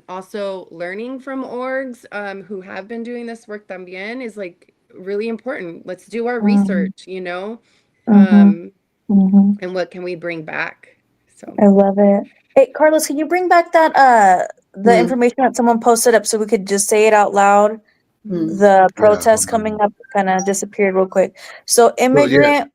also learning from orgs who have been doing this work también is like really important. Let's do our research, you know, and what can we bring back? So I love it. Hey, Carlos, can you bring back that the information that someone posted up so we could just say it out loud? The protest coming up kind of disappeared real quick. So immigrant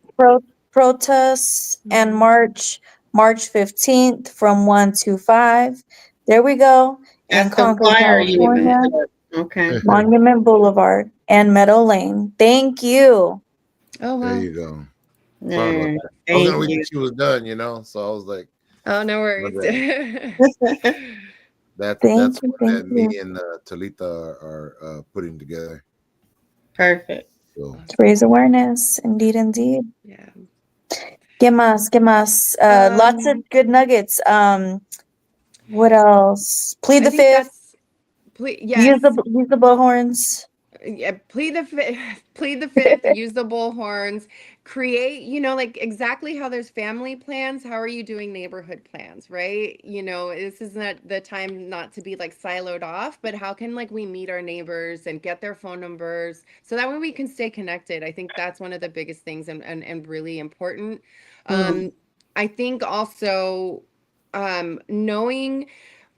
protests and March 15th from 1 to 5. There we go. In Concord, California. Okay. Monument Boulevard and Meadow Lane. Thank you. Oh, wow. There you go. Sorry about that. I was gonna wait till she was done, you know. So I was like, oh, no worries. That's what me and Talita are putting together. Perfect. So To raise awareness, indeed. Yeah. ¿Qué más? Lots of good nuggets. What else? Plead the fifth. Yes. Use the bullhorns. Yeah, plead the fifth, use the bullhorns, create, you know, like exactly how there's family plans, how are you doing neighborhood plans, right? You know, this is not the time not to be like siloed off, but how can like we meet our neighbors and get their phone numbers so that way we can stay connected. I think that's one of the biggest things and really important. I think also knowing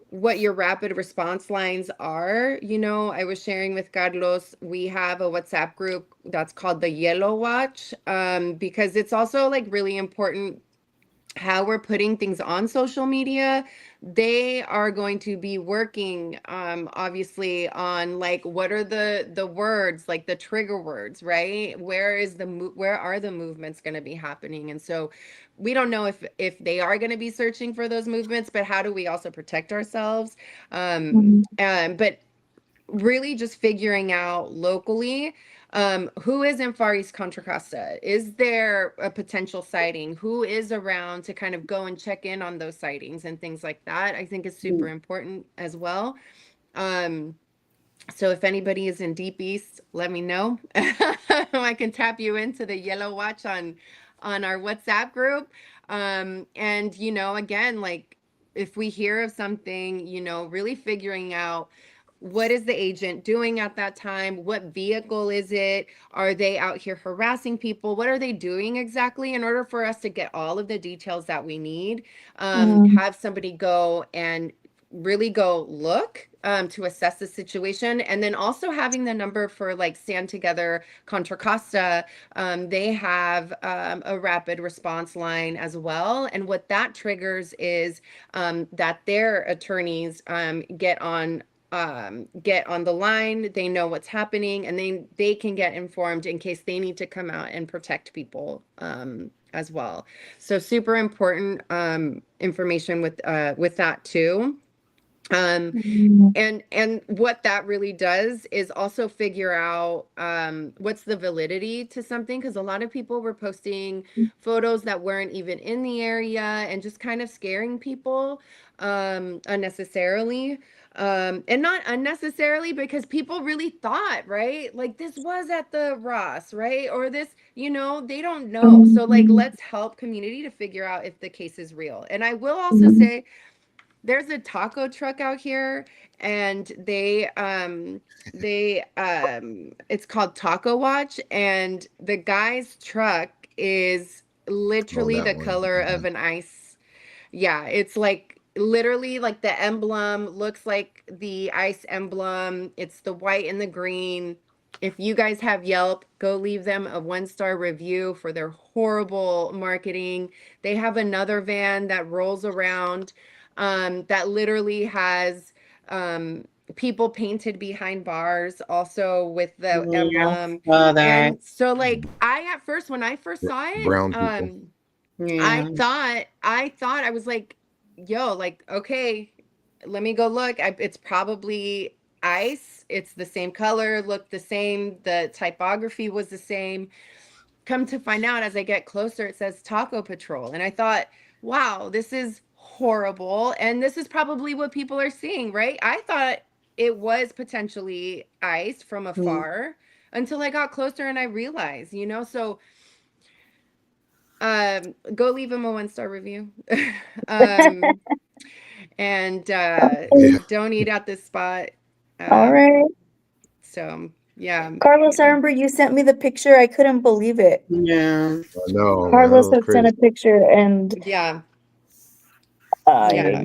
what your rapid response lines are. You know, I was sharing with Carlos, we have a WhatsApp group that's called the Yellow Watch, because it's also like really important how we're putting things on social media. They are going to be working obviously on like what are the words, like the trigger words, right? Where are the movements going to be happening? And so we don't know if they are going to be searching for those movements, but how do we also protect ourselves? But really just figuring out locally who is in Far East Contra Costa. Is there a potential sighting? Who is around to kind of go and check in on those sightings and things like that? I think is super important as well. So if anybody is in Deep East, let me know. I can tap you into the Yellow Watch on our WhatsApp group. And again, like if we hear of something, really figuring out what is the agent doing at that time? What vehicle is it? Are they out here harassing people? What are they doing exactly in order for us to get all of the details that we need? Have somebody go and really go look to assess the situation. And then also having the number for like Stand Together Contra Costa, they have a rapid response line as well. And what that triggers is that their attorneys get on the line, they know what's happening, and they can get informed in case they need to come out and protect people as well. So super important information with that too. And what that really does is also figure out what's the validity to something, because a lot of people were posting photos that weren't even in the area and just kind of scaring people unnecessarily. And not unnecessarily, because people really thought, right? Like this was at the Ross, right? Or this, they don't know. So like, let's help community to figure out if the case is real. And I will also say, there's a taco truck out here, and it's called Taco Watch, and the guy's truck is literally the color of an ice. Yeah, it's like literally like the emblem looks like the ice emblem. It's the white and the green. If you guys have Yelp, go leave them a 1-star review for their horrible marketing. They have another van that rolls around that literally has people painted behind bars also with the emblem. And so like at first, when I first saw it, Brown people. I thought I was like, yo, like, okay, let me go look. It's probably ice. It's the same color, looked the same. The typography was the same. Come to find out, as I get closer, it says Taco Patrol. And I thought, wow, this is horrible. And this is probably what people are seeing, right? I thought it was potentially ice from afar until I got closer and I realized, so go leave him a 1-star review. And don't eat at this spot. All right. So yeah. Carlos, I remember you sent me the picture. I couldn't believe it. Yeah. I know. Carlos had sent a picture, and yeah. yeah.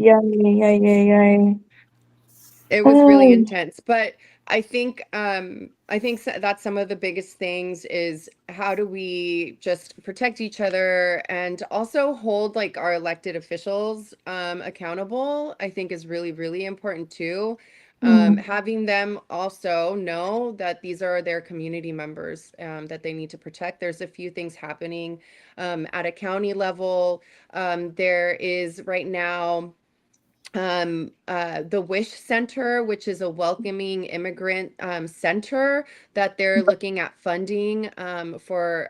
It was really intense, but I think that's some of the biggest things is how do we just protect each other and also hold like our elected officials accountable, I think is really, really important too. Having them also know that these are their community members that they need to protect. There's a few things happening at a county level. There is right now the Wish Center, which is a welcoming immigrant center that they're looking at funding for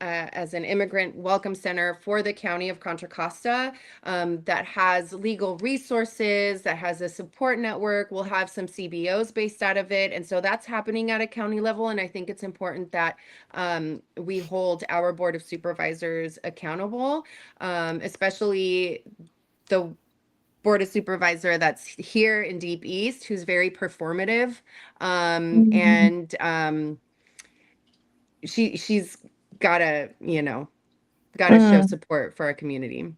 as an immigrant welcome center for the county of Contra Costa, that has legal resources, that has a support network, will have some CBOs based out of it. And so that's happening at a county level. And I think it's important that we hold our Board of Supervisors accountable, especially the Board of Supervisor that's here in Deep East, who's very performative, and she's gotta show support for our community.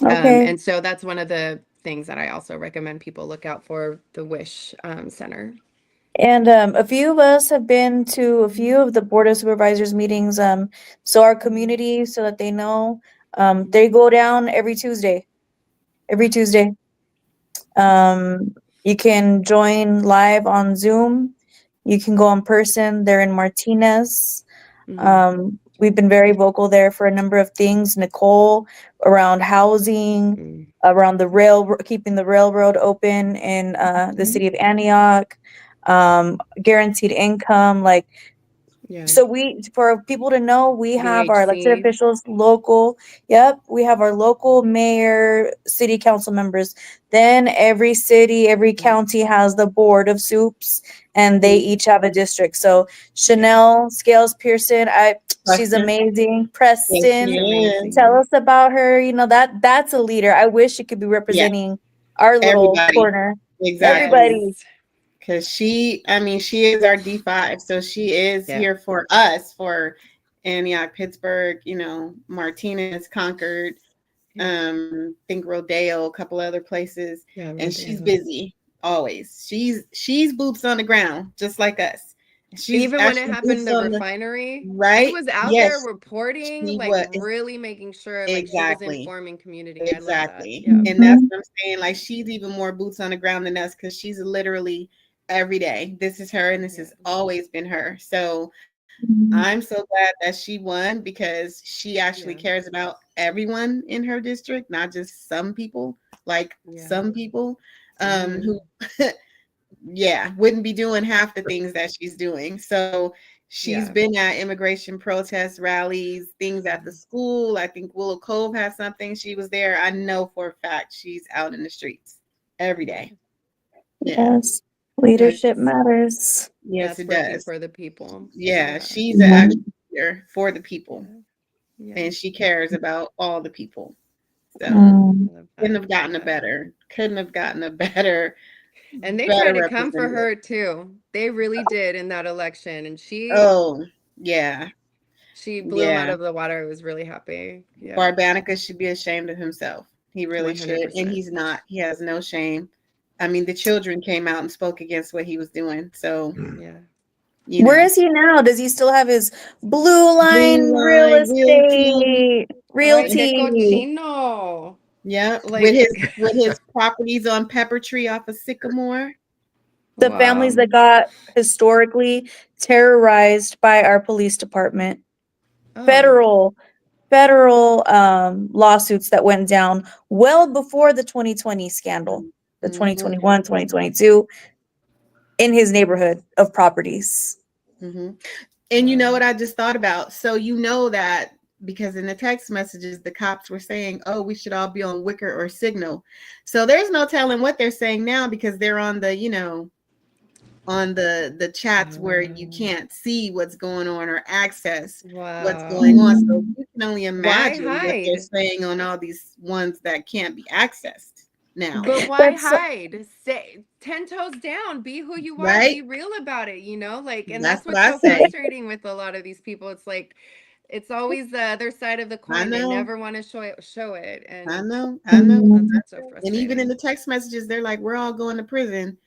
And so that's one of the things that I also recommend people look out for, the Wish Center. And a few of us have been to a few of the Board of Supervisors meetings. So our community, so that they know, they go down every Tuesday. You can join live on Zoom. You can go in person. They're in Martinez. We've been very vocal there for a number of things. Nicole, around housing, around the keeping the railroad open in the city of Antioch. guaranteed income, like. Yeah. So for people to know, we have our elected VHC. officials, local. Yep, we have our local mayor, city council members. Then every city, every county has the board of soups, and they each have a district. So Chanel Scales Pearson, she's Preston. amazing. Yes, Preston, she is. Amazing. tell us about her. You know, that's a leader. I wish she could be representing our little Everybody. corner. Exactly. Everybody. Because she is our D5. So she is Yeah. here for us, for Antioch, Pittsburgh, Martinez, Concord, I think Rodeo, a couple other places. Yeah, And she's Rodeo. busy always. She's boots on the ground, just like us. She's Even when it actually happened, boots the on refinery, right. she was out Yes, there reporting, she like was. really making sure, like she was Exactly. informing community. I love that. Exactly. Yeah. And that's what I'm saying. Like, she's even more boots on the ground than us, because she's literally every day. This is her, and this has always been her. So I'm so glad that she won, because she actually Yeah. cares about everyone in her district, not just some people, like some people who wouldn't be doing half the things that she's doing. So she's been at immigration protest rallies, things at the school. I think Willow Cove has something. She was there. I know for a fact she's out in the streets every day. Yeah. Yes, leadership matters. Yes, That's it working does. for the people. Yeah, she's an actual leader for the people, and she cares about all the people. So couldn't have gotten a better. And they better tried to come for representative. her too. They really did in that election, and she Oh yeah, she blew him out of the water. I was really happy. Yeah. Barbanica should be ashamed of himself. He really should, and 100%. he's not. He has no shame. I mean, the children came out and spoke against what he was doing. So yeah. Where is he now? Does he still have his Blue Line real estate realty? Cochino. Yeah, Like- with his properties on Pepper Tree off of Sycamore. The families that got historically terrorized by our police department. Oh. Federal lawsuits that went down well before the 2020 scandal, the 2021, 2022, in his neighborhood of properties. And you know what I just thought about? So you know that because in the text messages, the cops were saying, oh, we should all be on Wicker or Signal. So there's no telling what they're saying now, because they're on the, on the chats where you can't see what's going on or access what's going on. So you can only imagine what they're saying on all these ones that can't be accessed now. But why hide? Say 10 toes down, be who you are, Right? be real about it, like, and That's that's what I what's so say. frustrating with a lot of these people. It's like, it's always the other side of the coin. They never want to show it. And I know. that's so frustrating. And even in the text messages, they're like, we're all going to prison.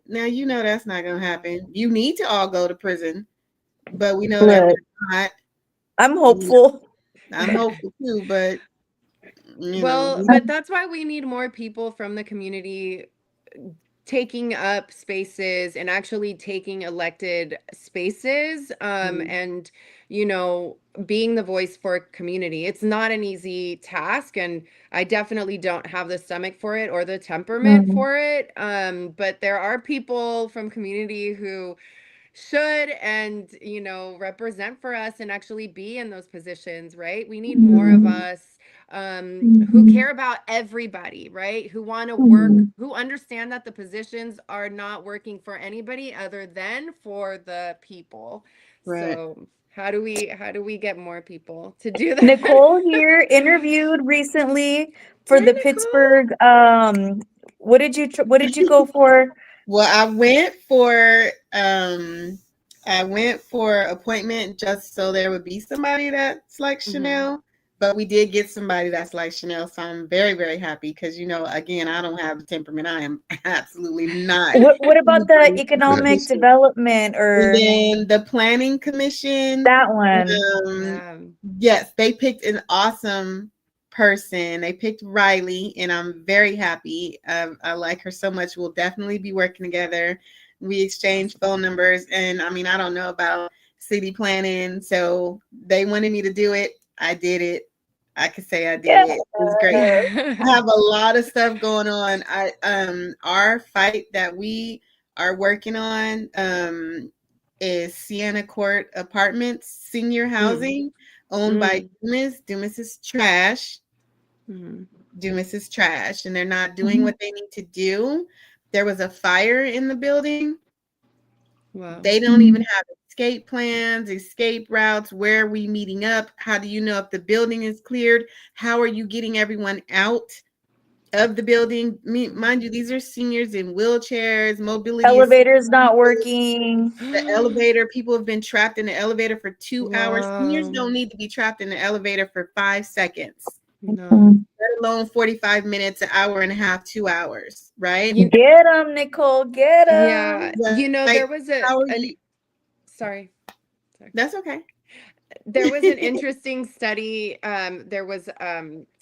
Now, that's not going to happen. You need to all go to prison, but we know that we're not. I'm hopeful. I'm hopeful too, but but that's why we need more people from the community taking up spaces and actually taking elected spaces and being the voice for community. It's not an easy task, and I definitely don't have the stomach for it or the temperament for it, but there are people from community who should and represent for us and actually be in those positions, right? We need more of us who care about everybody, right? Who want to work, who understand that the positions are not working for anybody other than for the people. Right. So how do we get more people to do that? Nicole here interviewed recently for the Nicole. Pittsburgh. What did you go for? Well, I went for appointment just so there would be somebody that's like Chanel. But we did get somebody that's like Chanel, so I'm very, very happy because, again, I don't have the temperament. I am absolutely not. What about the economic development or and then the planning commission? That one. Yes, they picked an awesome person. They picked Riley, and I'm very happy. I like her so much. We'll definitely be working together. We exchanged phone numbers, and I mean, I don't know about city planning, so they wanted me to do it. I did it. I could say I did it. It was great. I have a lot of stuff going on. Our fight that we are working on is Sienna Court Apartments Senior Housing, owned by Dumas. Dumas is trash. Dumas is trash, and they're not doing what they need to do. There was a fire in the building. Wow. They don't even have escape plans, escape routes. Where are we meeting up? How do you know if the building is cleared? How are you getting everyone out of the building? Mind you, these are seniors in wheelchairs, mobility. Elevator's not working. The elevator, people have been trapped in the elevator for 2 hours. Seniors Wow. don't need to be trapped in the elevator for 5 seconds, No. let alone 45 minutes, an hour and a half, 2 hours, right? Get them, Nicole. Get them. Yeah. You know, there was How are an you- sorry. That's okay. There was an interesting study. There was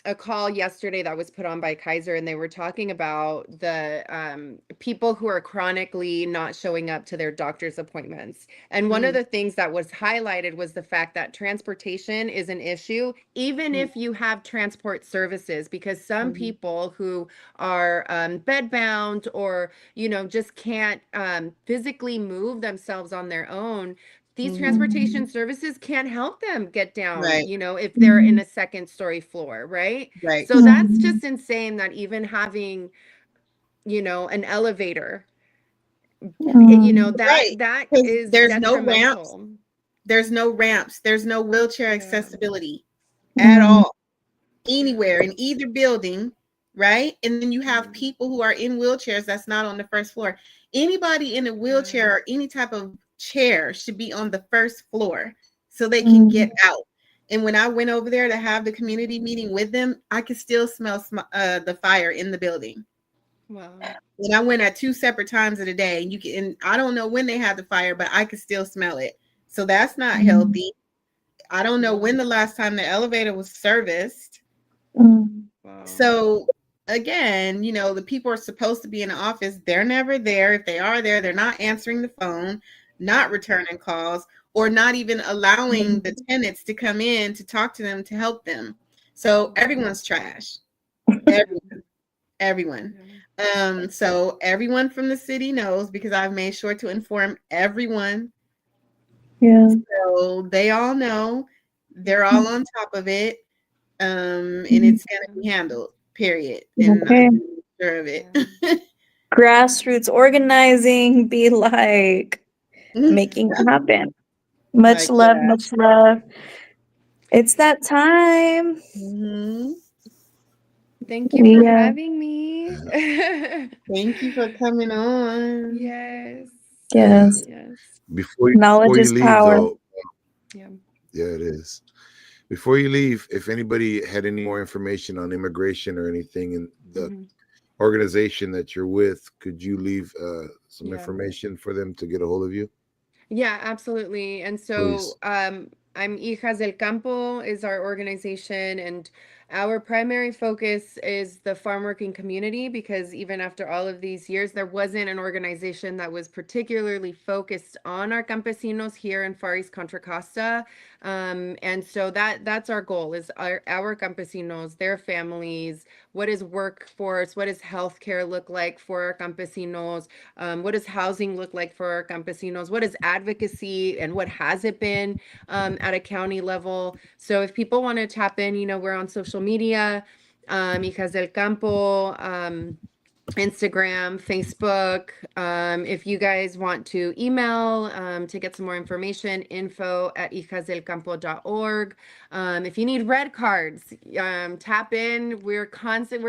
a call yesterday that was put on by Kaiser, and they were talking about the people who are chronically not showing up to their doctor's appointments. And one of the things that was highlighted was the fact that transportation is an issue, even if you have transport services, because some people who are bedbound or, you know, just can't physically move themselves on their own, these transportation services can't help them get down, Right. you know, if they're in a second story floor, right? Right. So that's just insane that even having, you know, an elevator, you know, Right. that 'Cause is there's no ramps. detrimental. There's no ramps. There's no wheelchair Yeah. accessibility at all, anywhere in either building, right? And then you have people who are in wheelchairs that's not on the first floor. Anybody in a wheelchair or any type of chair should be on the first floor so they can get out. And when I went over there to have the community meeting with them, I could still smell the fire in the building. Wow. And I went at 2 separate times of the day. And and I don't know when they had the fire, but I could still smell it. So that's not healthy. I don't know when the last time the elevator was serviced. Wow. So again, you know, the people are supposed to be in the office. They're never there. If they are there, they're not answering the phone, not returning calls, or not even allowing the tenants to come in to talk to them to help them. So everyone's trash. Everyone. So everyone from the city knows, because I've made sure to inform everyone. Yeah. So they all know. They're all on top of it. And it's gonna be handled, period. And Okay. I'm sure of it. Grassroots organizing, be like making it happen. Much Like love, that. much love. It's that time. Thank you for Yeah. having me. Thank you for coming on. Yes. Yes. Yes. Before Knowledge you is leave, power. though, Yeah. yeah, it is. Before you leave, if anybody had any more information on immigration or anything in the organization that you're with, could you leave some Yeah. information for them to get a hold of you? Yeah, absolutely. And so I'm Hijas del Campo is our organization, and our primary focus is the farm working community, because even after all of these years, there wasn't an organization that was particularly focused on our campesinos here in Far East Contra Costa. And so that's our goal, is our campesinos, their families. What is workforce? What does healthcare look like for our campesinos? What does housing look like for our campesinos? What is advocacy, and what has it been at a county level? So if people want to tap in, you know, we're on social media, Hijas del Campo, Instagram, Facebook. If you guys want to email to get some more information, info@hijasdelcampo.org. If you need red cards, tap in. We're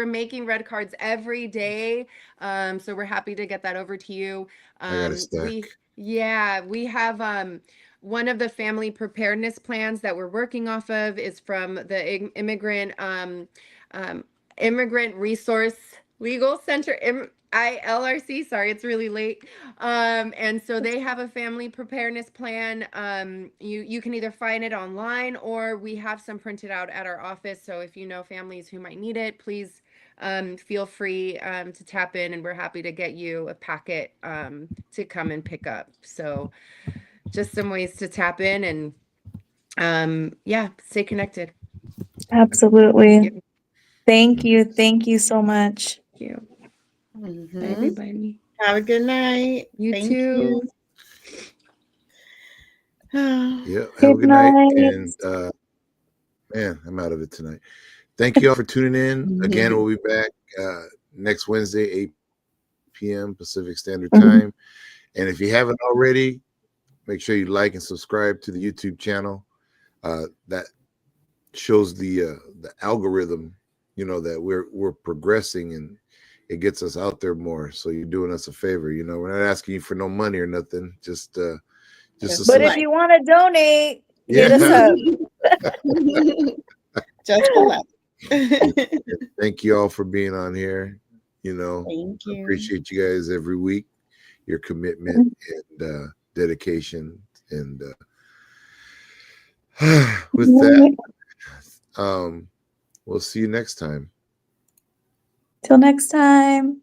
making red cards every day. So we're happy to get that over to you. I got a stack. We have one of the family preparedness plans that we're working off of is from the Immigrant Resource Legal Center, ILRC. Sorry, it's really late. And so they have a family preparedness plan. You can either find it online, or we have some printed out at our office. So if you know families who might need it, please feel free to tap in, and we're happy to get you a packet to come and pick up. So just some ways to tap in and stay connected. Absolutely. Yep. Thank you. Thank you so much. Thank you. Mhm. Everybody. Have a good night. You Thank too. you. Yeah. Have a Good good night. night. And man, I'm out of it tonight. Thank you all for tuning in. Again, we'll be back next Wednesday, 8 p.m. Pacific Standard Time. And if you haven't already, make sure you like and subscribe to the YouTube channel. That shows the algorithm, that we're progressing, and it gets us out there more. So you're doing us a favor. We're not asking you for no money or nothing. Just a But if you want to donate, hit us up. Just a lot. Thank you all for being on here. Thank you. Appreciate you guys every week, your commitment and dedication. And with that, we'll see you next time. Till next time.